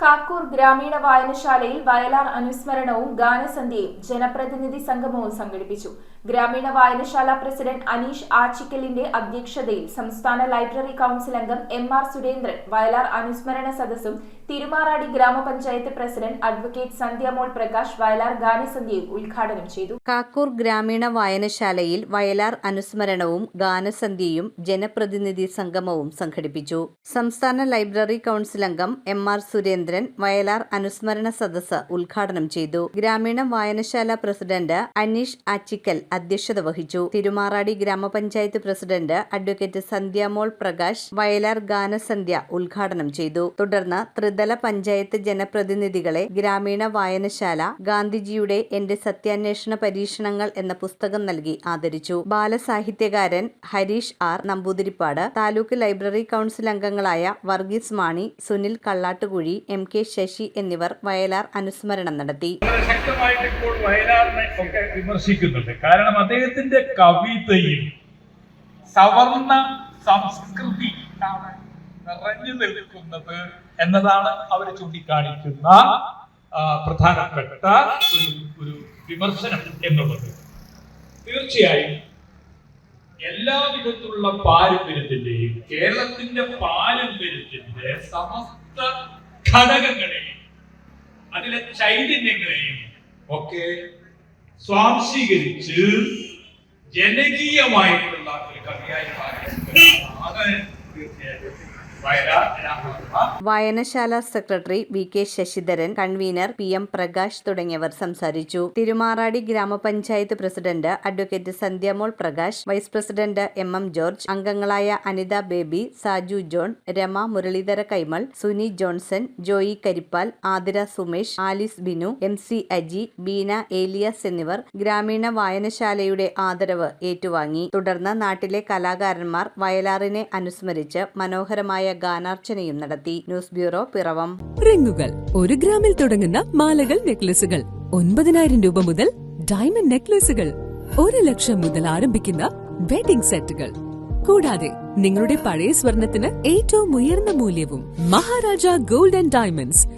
കാക്കൂർ ഗ്രാമീണ വായനശാലയിൽ വയലാർ അനുസ്മരണവും ഗാനസന്ധ്യയും ജനപ്രതിനിധി സംഗമവും സംഘടിപ്പിച്ചു. ഗ്രാമീണ വായനശാല പ്രസിഡന്റ് അനീഷ് ആച്ചിക്കലിന്റെ അധ്യക്ഷതയിൽ സംസ്ഥാന ലൈബ്രറി കൌൺസിൽ അംഗം എം.ആർ. സുരേന്ദ്രൻ വയലാർ അനുസ്മരണ സദസ്സും തിരുമാറാടി ഗ്രാമപഞ്ചായത്ത് പ്രസിഡന്റ് അഡ്വക്കേറ്റ് സന്ധ്യമോൾ പ്രകാശ് വയലാർ ഗാനസന്ധ്യയും ഉദ്ഘാടനം ചെയ്തു. കാക്കൂർ ഗ്രാമീണ വായനശാലയിൽ വയലാർ അനുസ്മരണവും ഗാനസന്ധ്യയും ജനപ്രതിനിധി സംഗമവും സംഘടിപ്പിച്ചു. സംസ്ഥാന ലൈബ്രറി കൌൺസിൽ അംഗം എം.ആർ. സുരേന്ദ്രൻ വയലാർ അനുസ്മരണ സദസ്സ് ഉദ്ഘാടനം ചെയ്തു. ഗ്രാമീണ വായനശാല പ്രസിഡന്റ് അനീഷ് ആച്ചിക്കൽ അധ്യക്ഷത വഹിച്ചു. തിരുമാറാടി ഗ്രാമപഞ്ചായത്ത് പ്രസിഡന്റ് അഡ്വക്കേറ്റ് സന്ധ്യമോൾ പ്രകാശ് വയലാർ ഗാനസന്ധ്യ ഉദ്ഘാടനം ചെയ്തു. തുടർന്ന് ത്രിതല പഞ്ചായത്ത് ജനപ്രതിനിധികളെ ഗ്രാമീണ വായനശാല ഗാന്ധിജിയുടെ എന്റെ സത്യാന്വേഷണ പരീക്ഷണങ്ങൾ എന്ന പുസ്തകം നൽകി ആദരിച്ചു. ബാലസാഹിത്യകാരൻ Harish R Namboothiripad, taluk library council അംഗങ്ങളായ വർഗീസ് മാണി, സുനിൽ കള്ളാട്ടുകുഴി, എം.കെ. ശശി എന്നിവർ വയലാർ അനുസ്മരണം നടത്തി. ശക്തമായിട്ട് ഇപ്പോൾ വയലാറിനെ ഒക്കെ വിമർശിക്കുന്നുണ്ട്. കാരണം അദ്ദേഹത്തിന്റെ കവിതയിൽ സവർണ സംസ്കൃതി നിറഞ്ഞു നിൽക്കുന്നത് എന്നതാണ് അവർ ചൂണ്ടിക്കാണിക്കുന്ന പ്രധാനപ്പെട്ട ഒരു വിമർശനം എന്നുള്ളത്. തീർച്ചയായും എല്ലാവിധത്തിലുള്ള പാരമ്പര്യത്തിന്റെയും കേരളത്തിന്റെ പാരമ്പര്യത്തിന്റെ സമസ്ത ഘടകങ്ങളെയും അതിലെ ചൈതന്യങ്ങളെയും ഒക്കെ സ്വാംശീകരിച്ച് ജനകീയമായിട്ടുള്ള ഒരു കവിയായി മാറിയത് തീർച്ചയായിട്ടും വായനശാല secretary V K. Sasidharan, convener P M. Prakash തുടങ്ങിയവർ സംസാരിച്ചു. തിരുമാറാടി ഗ്രാമപഞ്ചായത്ത് president advocate Sandhyamol Prakash, vice president M M. George, അംഗങ്ങളായ Anitha Baby, Saju John, Rama Muralidhara Kaimal, Suni Johnson, Joy Karippal, Athira Sumesh, Alice Binu, M C. Aji, Beena Elias എന്നിവർ ഗ്രാമീണ വായനശാലയുടെ ആദരവ് ഏറ്റുവാങ്ങി. തുടർന്ന് നാട്ടിലെ കലാകാരന്മാർ വയലാറിനെ അനുസ്മരിച്ച് മനോഹരമായ ഗാനാർച്ചനയും നടത്തി. News bureau, Piravom. റിങ്ങുകൾ 1 ഗ്രാമിൽ തുടങ്ങുന്ന മാലകൾ, നെക്ലസുകൾ 9,000 രൂപ മുതൽ ഡയമണ്ട് നെക്ലസുകൾ 1 ലക്ഷം മുതൽ ആരംഭിക്കുന്ന വെഡിംഗ് സെറ്റുകൾ, കൂടാതെ നിങ്ങളുടെ പഴയ സ്വർണത്തിന് ഏറ്റവും ഉയർന്ന മൂല്യവും മഹാരാജ ഗോൾഡ് ആൻഡ് ഡയമണ്ട്സ്